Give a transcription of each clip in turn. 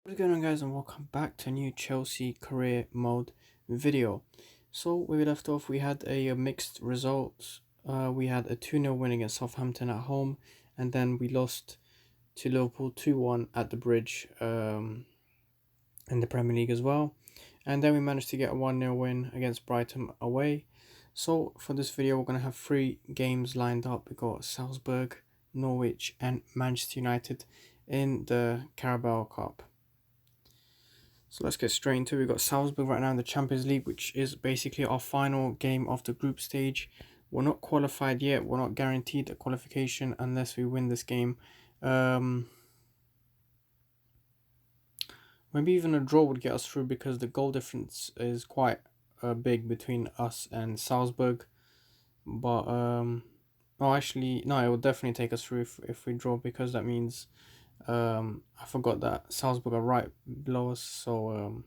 What's going on, guys, and welcome back to a new Chelsea career mode video. So where we left off, we had a mixed results. We had a 2-0 win against Southampton at home, and then we lost to Liverpool 2-1 at the Bridge in the Premier League as well. And then we managed to get a 1-0 win against Brighton away. So for this video, we're going to have 3 games lined up. We got Salzburg, Norwich and Manchester United in the Carabao Cup. So let's get straight into it. We've got Salzburg right now in the Champions League, which is basically our final game of the group stage. We're not qualified yet. We're not guaranteed a qualification unless we win this game. Maybe even a draw would get us through because the goal difference is quite big between us and Salzburg. But, oh, actually, no, it will definitely take us through if we draw, because that means I forgot that Salzburg are right below us. So,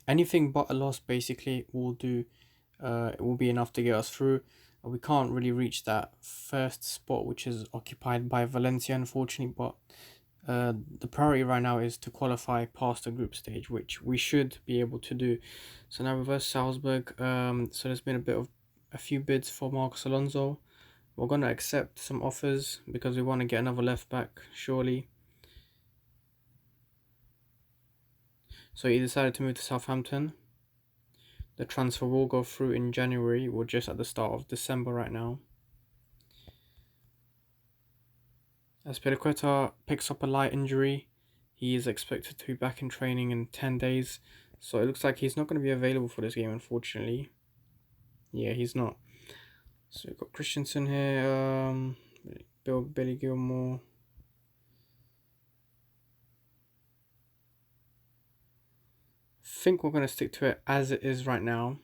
anything but a loss basically will do. It will be enough to get us through. We can't really reach that first spot, which is occupied by Valencia, unfortunately. But the priority right now is to qualify past the group stage, which we should be able to do. So now reverse Salzburg. So there's been a few bids for Marcos Alonso. We're gonna accept some offers because we want to get another left back, surely. So he decided to move to Southampton. The transfer will go through in January. We're just at the start of December right now. Azpilicueta picks up a light injury. He is expected to be back in training in 10 days. So it looks like he's not going to be available for this game, unfortunately. Yeah, he's not. So we've got Christensen here. Billy Gilmore. I think we're going to stick to it as it is right now.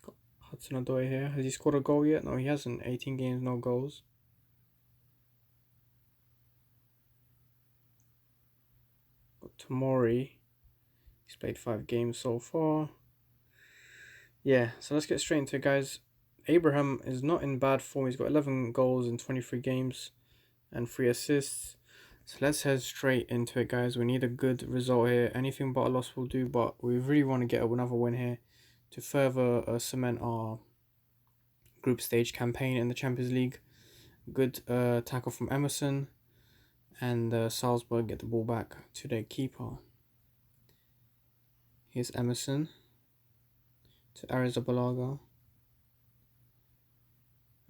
Got Hudson-Odoi here. Has he scored a goal yet? No, he hasn't. 18 games, no goals. Got Tomori. He's played 5 games so far. Yeah, so let's get straight into it, guys. Abraham is not in bad form. He's got 11 goals in 23 games and 3 assists. So let's head straight into it, guys. We need a good result here. Anything but a loss will do, but we really want to get another win here to further cement our group stage campaign in the Champions League. Good tackle from Emerson, and Salzburg get the ball back to their keeper. Here's Emerson to Arrizabalaga.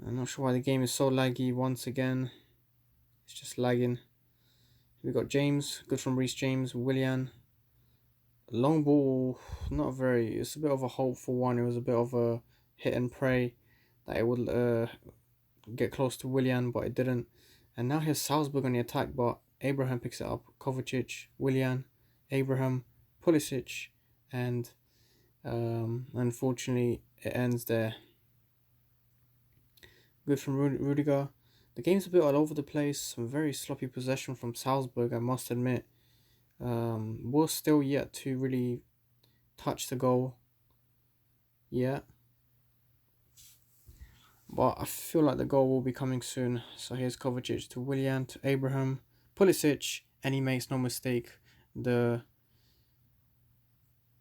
I'm not sure why the game is so laggy once again. It's just lagging. We got James, good from Reece James. Willian, long ball, not very. It's a bit of a hopeful one. It was a bit of a hit and pray that it would get close to Willian, but it didn't. And now here's Salzburg on the attack, but Abraham picks it up. Kovacic, Willian, Abraham, Pulisic, and unfortunately it ends there. Good from Rudiger. The game's a bit all over the place. Some very sloppy possession from Salzburg, I must admit. We're still yet to really touch the goal. Yeah. But I feel like the goal will be coming soon. So here's Kovacic to Willian, to Abraham, Pulisic, and he makes no mistake. The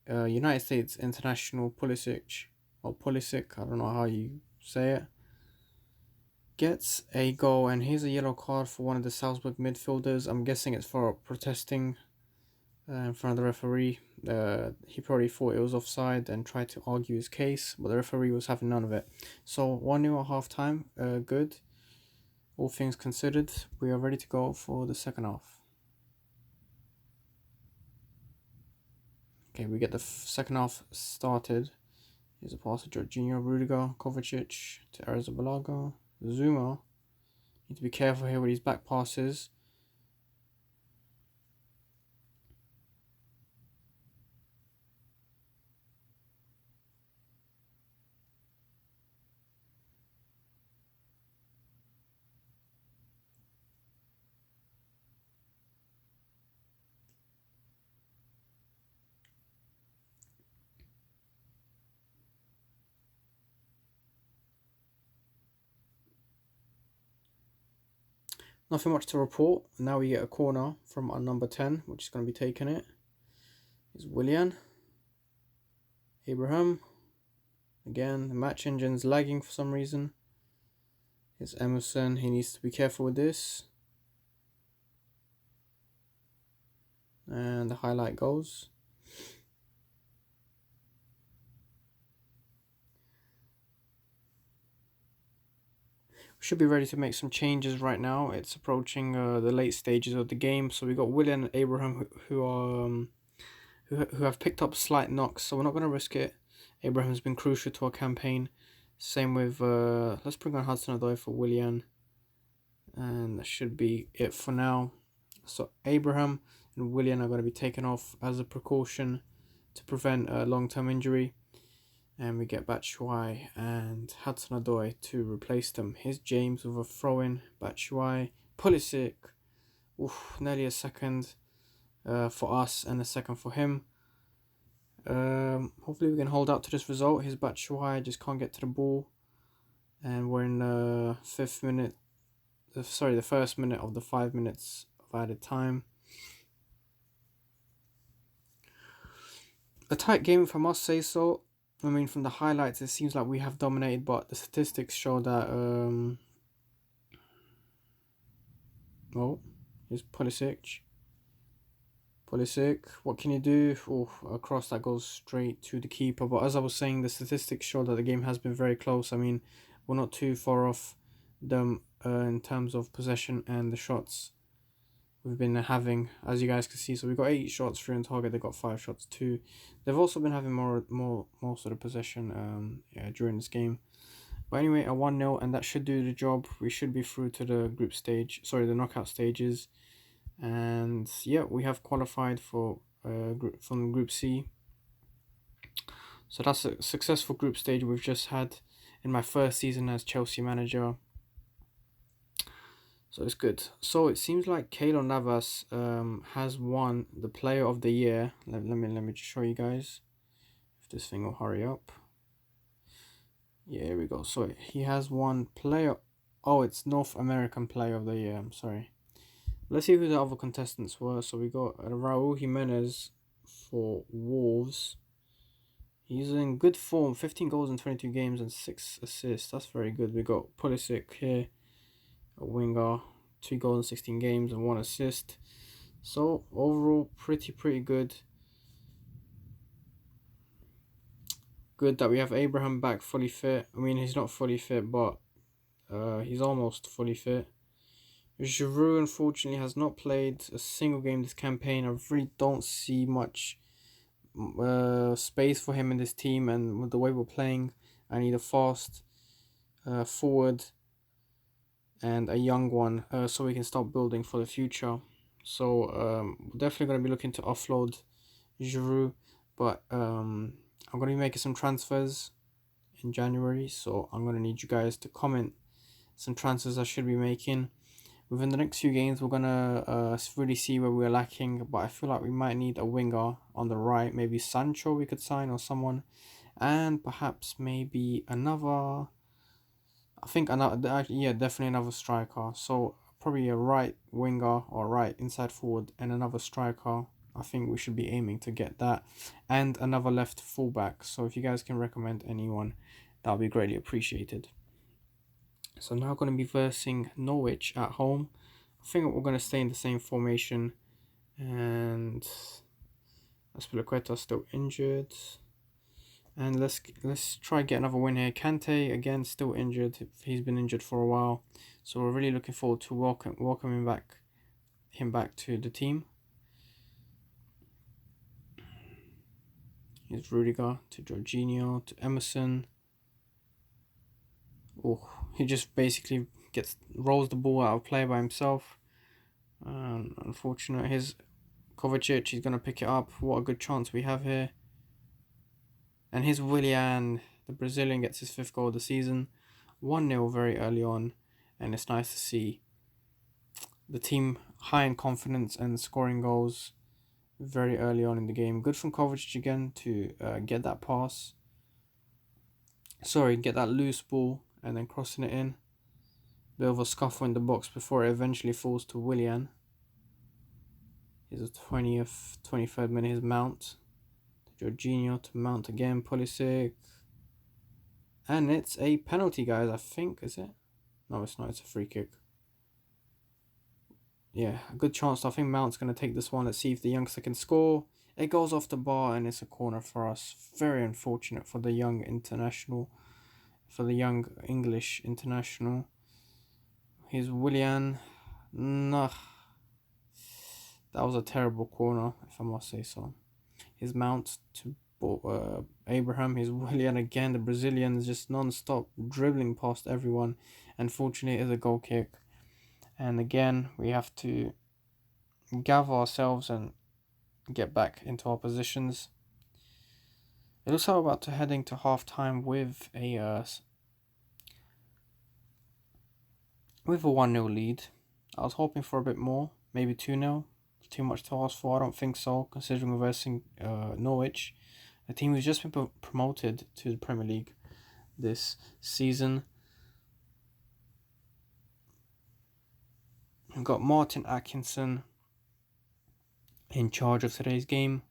United States international Pulisic, or Pulisic, I don't know how you say it, gets a goal, and here's a yellow card for one of the Salzburg midfielders. I'm guessing it's for protesting in front of the referee. He probably thought it was offside and tried to argue his case, but the referee was having none of it. So 1-0 at half time. Good. All things considered, we are ready to go for the second half. Okay, we get the second half started. Here's a pass to Jorginho, Rudiger, Kovacic to Arrizabalaga, Zuma. Need to be careful here with these back passes. Nothing much to report. Now we get a corner from our number 10, which is going to be taking it. Is Willian. Abraham. Again, the match engine's lagging for some reason. It's Emerson. He needs to be careful with this. And the highlight goes. We should be ready to make some changes right now. It's approaching the late stages of the game. So we got Willian and Abraham who are who have picked up slight knocks. So we're not going to risk it. Abraham's been crucial to our campaign. Same with let's bring on Hudson-Odoi for Willian. And that should be it for now. So Abraham and Willian are going to be taken off as a precaution to prevent a long-term injury. And we get Batshuayi and Hudson-Odoi to replace them. Here's James with a throw-in. Batshuayi, Pulisic. Oof, nearly a second for us and a second for him. Hopefully we can hold out to this result. Here's Batshuayi, just can't get to the ball. And we're in the first minute of the 5 minutes of added time. A tight game if I must say so. I mean, from the highlights, it seems like we have dominated, but the statistics show that. Oh, here's Pulisic. Pulisic, what can you do? Oh, a cross that goes straight to the keeper. But as I was saying, the statistics show that the game has been very close. I mean, we're not too far off them in terms of possession and the shots we've been having, as you guys can see. So we've got 8 shots, 3 on target. They've got 5 shots, 2. They've also been having more sort of possession during this game. But anyway, a 1-0, and that should do the job. We should be through to the the knockout stages. And yeah, we have qualified for from Group C. So that's a successful group stage we've just had in my first season as Chelsea manager. So it's good. So it seems like Keylor Navas has won the Player of the Year. Let me just show you guys if this thing will hurry up. Yeah, here we go. So he has won Player. Oh, it's North American Player of the Year. I'm sorry. Let's see who the other contestants were. So we got Raul Jimenez for Wolves. He's in good form. 15 goals in 22 games and 6 assists. That's very good. We got Pulisic here, a winger, 2 goals in 16 games and 1 assist. So overall, pretty good. Good that we have Abraham back fully fit. I mean, he's not fully fit, but he's almost fully fit. Giroud, unfortunately, has not played a single game this campaign. I really don't see much space for him in this team, and with the way we're playing, I need a fast forward and a young one so we can start building for the future. So we're definitely going to be looking to offload Giroud, but I'm going to be making some transfers in January, so I'm going to need you guys to comment some transfers I should be making. Within the next few games, we're going to really see where we're lacking, but I feel like we might need a winger on the right. Maybe Sancho we could sign, or someone, and perhaps maybe another, I think another, yeah, definitely another striker. So probably a right winger or right inside forward and another striker. I think we should be aiming to get that, and another left fullback. So if you guys can recommend anyone, that would be greatly appreciated. So now going to be versing Norwich at home. I think we're going to stay in the same formation. And Aspilicueta's still injured. And let's try get another win here. Kante, again, still injured. He's been injured for a while. So we're really looking forward to welcoming him back to the team. Here's Rudiger to Jorginho to Emerson. Oh, he just basically rolls the ball out of play by himself. Unfortunate. Here's Kovacic. He's gonna pick it up. What a good chance we have here. And here's Willian. The Brazilian gets his 5th goal of the season. 1-0 very early on, and it's nice to see the team high in confidence and scoring goals very early on in the game. Good from Kovacic again to get that get that loose ball and then crossing it in. Bit of a scuffle in the box before it eventually falls to Willian. Here's a 20th, 23rd minute, his mount. Jorginho to mount again, Pulisic. And it's a penalty, guys, I think, is it? No, it's not, it's a free kick. Yeah, a good chance. I think Mount's going to take this one. Let's see if the youngster can score. It goes off the bar and it's a corner for us. Very unfortunate for the young international, for the young English international. Here's Willian. Nah, that was a terrible corner, if I must say so. His Mount to Abraham. Here's Willian again. The Brazilian is just non-stop dribbling past everyone. Unfortunately, it is a goal kick. And again, we have to gather ourselves and get back into our positions. It looks like we're about to heading to half time with a 1-0 lead. I was hoping for a bit more, maybe 2-0. Too much to ask for? I don't think so, considering we're versing Norwich, a team who's just been promoted to the Premier League this season. We've got Martin Atkinson in charge of today's game.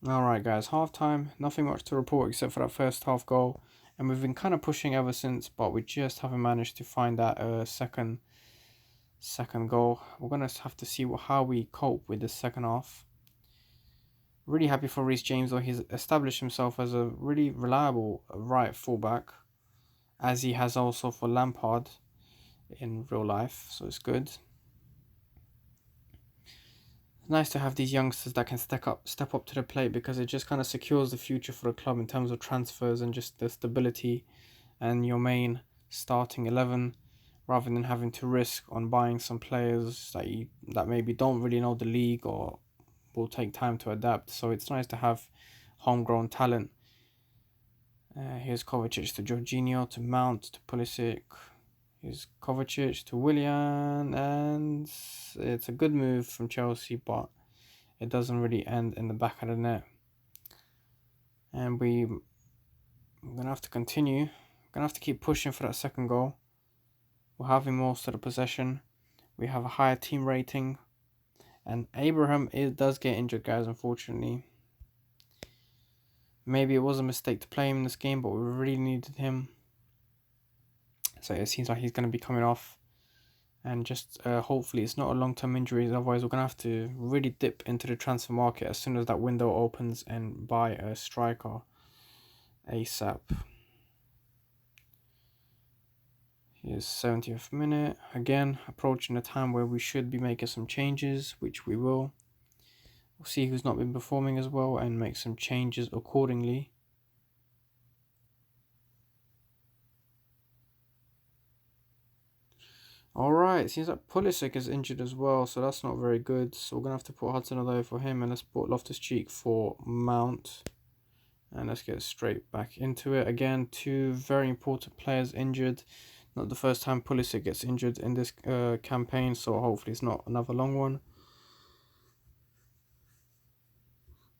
Alright guys, half time, nothing much to report except for that first half goal, and we've been kind of pushing ever since, but we just haven't managed to find that second goal. We're going to have to see how we cope with the second half. Really happy for Reece James, though. He's established himself as a really reliable right fullback, as he has also for Lampard in real life, so it's good. It's nice to have these youngsters that can step up to the plate, because it just kind of secures the future for the club in terms of transfers and just the stability and your main starting 11, rather than having to risk on buying some players that maybe don't really know the league or will take time to adapt. So it's nice to have homegrown talent. Here's Kovacic to Jorginho to Mount to Pulisic. Here's Kovacic to Willian, and it's a good move from Chelsea, but it doesn't really end in the back of the net. And we're going to have to continue. We're going to have to keep pushing for that second goal. We're having most of the possession. We have a higher team rating. And Abraham does get injured, guys, unfortunately. Maybe it was a mistake to play him in this game, but we really needed him. So it seems like he's going to be coming off. And just hopefully it's not a long-term injury. Otherwise, we're going to have to really dip into the transfer market as soon as that window opens and buy a striker ASAP. Here's 70th minute. Again, approaching the time where we should be making some changes, which we will. We'll see who's not been performing as well and make some changes accordingly. Alright, seems like Pulisic is injured as well, so that's not very good. So we're going to have to put Hudson-Odoi for him, and let's put Loftus-Cheek for Mount. And let's get straight back into it. Again, two very important players injured. Not the first time Pulisic gets injured in this campaign, so hopefully it's not another long one.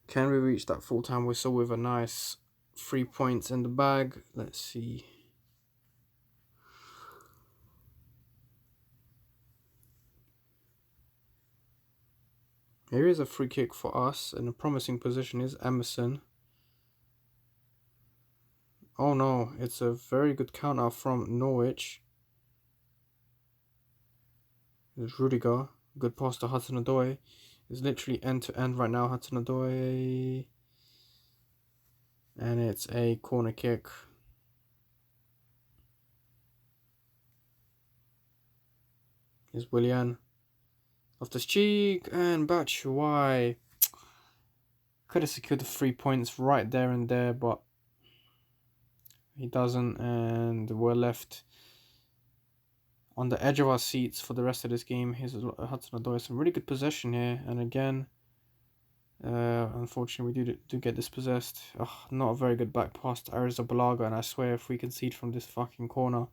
Can we reach that full-time whistle with a nice 3 points in the bag? Let's see. Here is a free kick for us, and a promising position is Emerson. Oh no, it's a very good counter from Norwich. There's Rudiger. Good pass to Hudson-Odoi. It's literally end-to-end right now, Hudson-Odoi. And it's a corner kick. Here's Willian. Loftus-Cheek and Batshuayi. Could have secured the 3 points right there and there, but he doesn't, and we're left on the edge of our seats for the rest of this game. Here's Hudson-Odoi. Some really good possession here, and again, unfortunately, we do get dispossessed. Not a very good back pass to Arrizabalaga, and I swear if we concede from this fucking corner,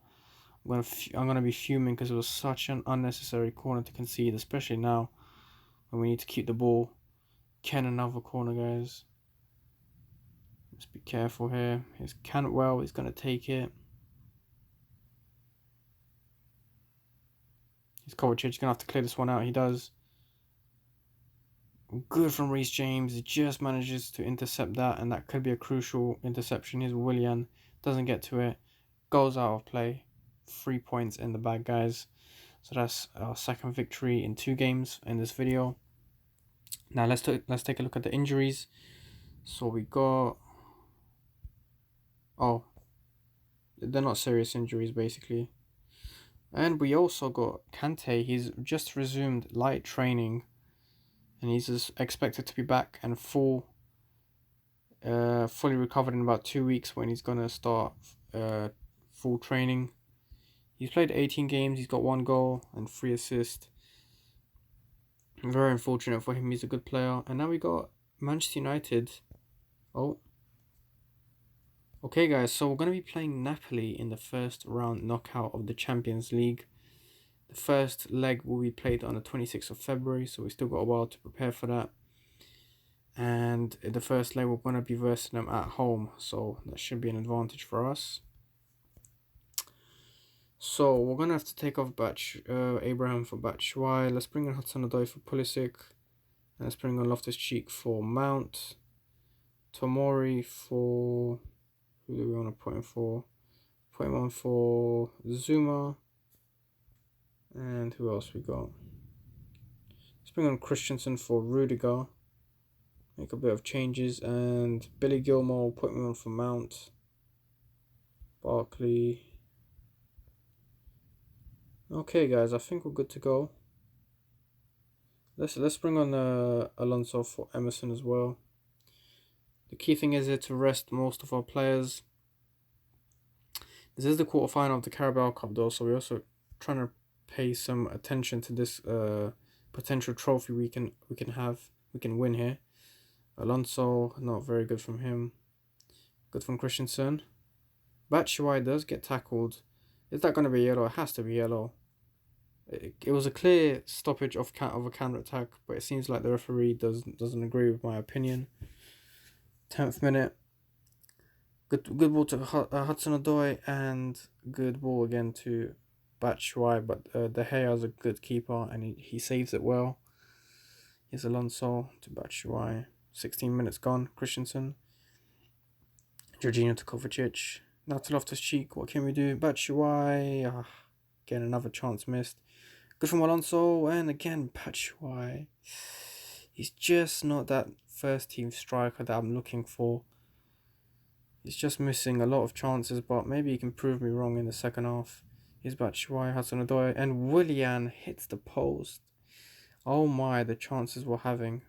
I'm gonna be fuming, because it was such an unnecessary corner to concede, especially now when we need to keep the ball. Can another corner, guys. Let's be careful here. Here's Cantwell. He's gonna take it. He's Kovacic gonna have to clear this one out. He does. Good from Reece James. He just manages to intercept that, and that could be a crucial interception. Here's Willian. Doesn't get to it. Goes out of play. 3 points in the bag, guys. So that's our second victory in 2 games in this video. Now let's take a look at the injuries. So we got, oh, they're not serious injuries basically. And we also got Kante. He's just resumed light training, and he's expected to be back and fully recovered in about 2 weeks when he's gonna start full training. He's played 18 games. He's got 1 goal and 3 assists. Very unfortunate for him. He's a good player. And now we got Manchester United. Oh. Okay, guys. So we're going to be playing Napoli in the first round knockout of the Champions League. The first leg will be played on the 26th of February. So we still got a while to prepare for that. And the first leg we're going to be versing them at home. So that should be an advantage for us. So we're going to have to take off Abraham for Batshuayi. Let's bring in Hudson-Odoi for Pulisic. And let's bring on Loftus-Cheek for Mount. Tomori for... Who do we want to put him for? Put him on for Zuma. And who else we got? Let's bring on Christensen for Rudiger. Make a bit of changes. And Billy Gilmore, put him on for Mount. Barkley. Okay, guys, I think we're good to go. Let's bring on Alonso for Emerson as well. The key thing is here to rest most of our players. This is the quarterfinal of the Carabao Cup though, so we're also trying to pay some attention to this potential trophy we can win here. Alonso, not very good from him. Good from Christensen. Batshuayi does get tackled. Is that going to be yellow? It has to be yellow. It was a clear stoppage of a counter-attack, but it seems like the referee doesn't agree with my opinion. 10th minute. Good ball to Hudson-Odoi, and good ball again to Batshuayi, but De Gea's a good keeper and he saves it well. Here's Alonso to Batshuayi. 16 minutes gone. Christensen. Jorginho to Kovacic. Now to Loftus-Cheek. What can we do? Batshuayi. Again, another chance missed. Good from Alonso, and again Batshuayi. He's just not that first team striker that I'm looking for. He's just missing a lot of chances, but maybe he can prove me wrong in the second half. Here's Batshuayi, Hudson-Odoi, and Willian hits the post. Oh my, the chances we're having.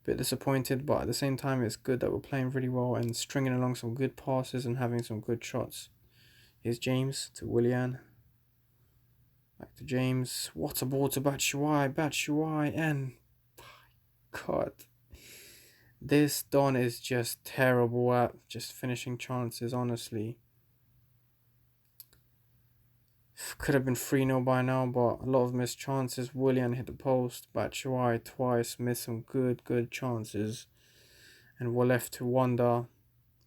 Bit disappointed, but at the same time it's good that we're playing really well and stringing along some good passes and having some good shots. Here's James to Willian. Back to James. What a ball to Batshuayi, and God. This Don is just terrible at just finishing chances, honestly. Could have been 3-0 by now, but a lot of missed chances. Willian hit the post. Batshuayi twice missed some good chances. And we're left to wonder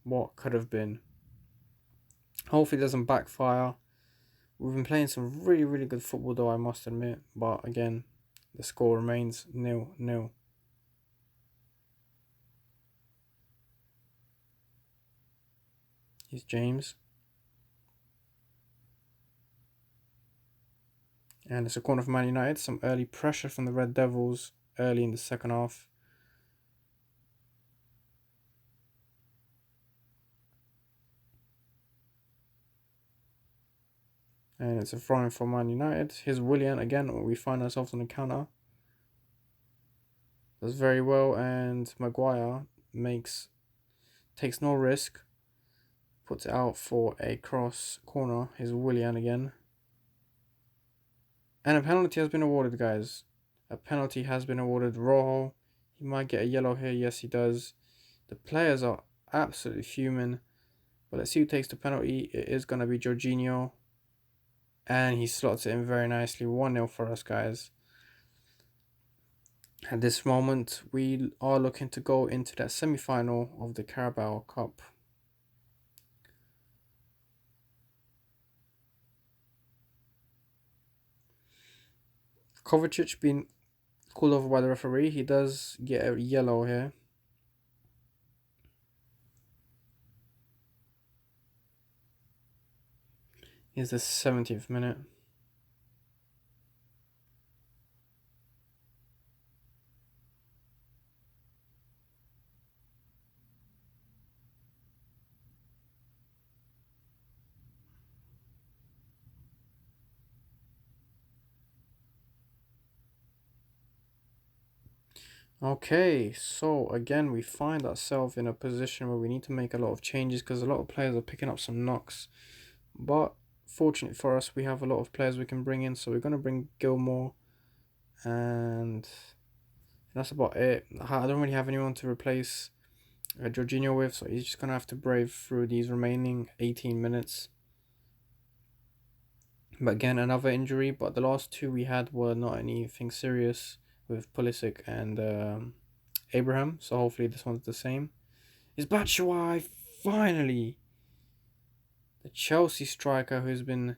what could have been. Hopefully it doesn't backfire. We've been playing some really good football though, I must admit. But again, the score remains 0-0. Here's James. And it's a corner for Man United. Some early pressure from the Red Devils early in the second half. And it's a throw-in for Man United. Here's Willian again. We find ourselves on the counter. Does very well, and Maguire takes no risk. Puts it out for a cross corner. Here's Willian again. And a penalty has been awarded, guys. A penalty has been awarded. Rojo. He might get a yellow here. Yes, he does. The players are absolutely fuming. But let's see who takes the penalty. It is going to be Jorginho. And he slots it in very nicely. 1-0 for us, guys. At this moment, we are looking to go into that semi-final of the Carabao Cup. Kovacic being called over by the referee. He does get a yellow here. Here's the 70th minute. Okay, so again, we find ourselves in a position where we need to make a lot of changes because a lot of players are picking up some knocks. But fortunately for us, we have a lot of players we can bring in. So we're going to bring Gilmore, and that's about it. I don't really have anyone to replace Jorginho with, so he's just going to have to brave through these remaining 18 minutes. But again, another injury, but the last two we had were not anything serious with Pulisic and Abraham, so hopefully this one's the same. Is Batshuayi finally the Chelsea striker who's been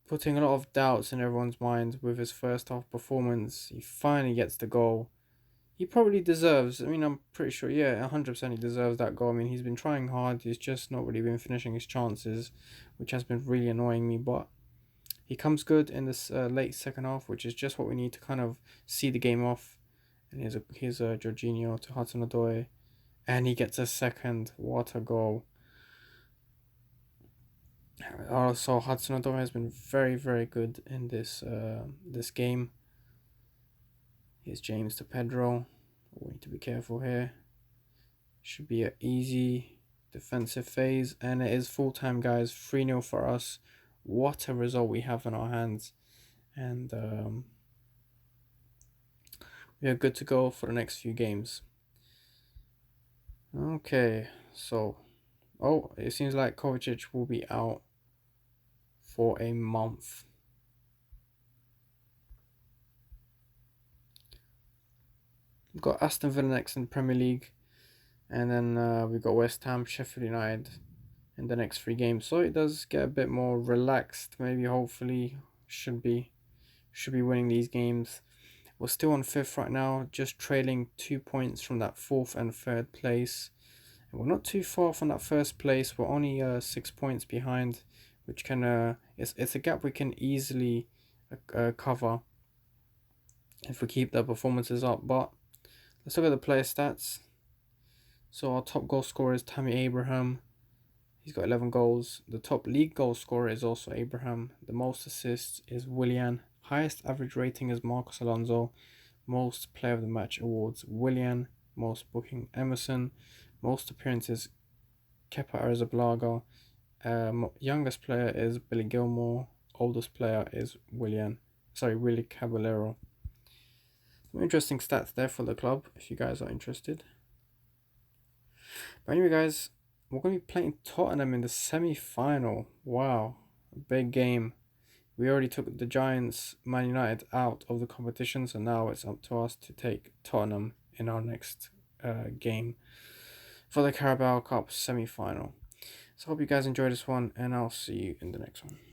putting a lot of doubts in everyone's mind with his first half performance? He finally gets the goal. He probably deserves, I mean, I'm pretty sure, yeah, 100% he deserves that goal. I mean, he's been trying hard, he's just not really been finishing his chances, which has been really annoying me, but he comes good in this late second half, which is just what we need to kind of see the game off. And here's a Jorginho to Hudson-Odoi, and he gets a second. What a goal! Also, Hudson-Odoi has been very, very good in this game. Here's James to Pedro. We need to be careful here. Should be an easy defensive phase, and it is full time, guys. 3-0 for us. What a result we have in our hands, and we are good to go for the next few games. Okay, so it seems like Kovacic will be out for a month. We've got Aston Villa next in Premier League, and then we've got West Ham, Sheffield United in the next 3 games. So it does get a bit more relaxed. Maybe, hopefully, should be winning these games. We're still on 5th right now, just trailing 2 points from that 4th and 3rd place. And we're not too far from that 1st place. We're only 6 points behind, which can it's a gap we can easily cover if we keep the performances up. But let's look at the player stats. So our top goal scorer is Tammy Abraham. He's got 11 goals. The top league goal scorer is also Abraham. The most assists is Willian. Highest average rating is Marcos Alonso. Most player of the match awards Willian. Most booking Emerson. Most appearances Kepa Arrizabalaga. Youngest player is Billy Gilmore. Oldest player is Willie Caballero. Some interesting stats there for the club if you guys are interested. But anyway, guys, we're going to be playing Tottenham in the semi-final. Wow, a big game. We already took the Giants, Man United out of the competition, so now it's up to us to take Tottenham in our next game for the Carabao Cup semi-final. So I hope you guys enjoyed this one, and I'll see you in the next one.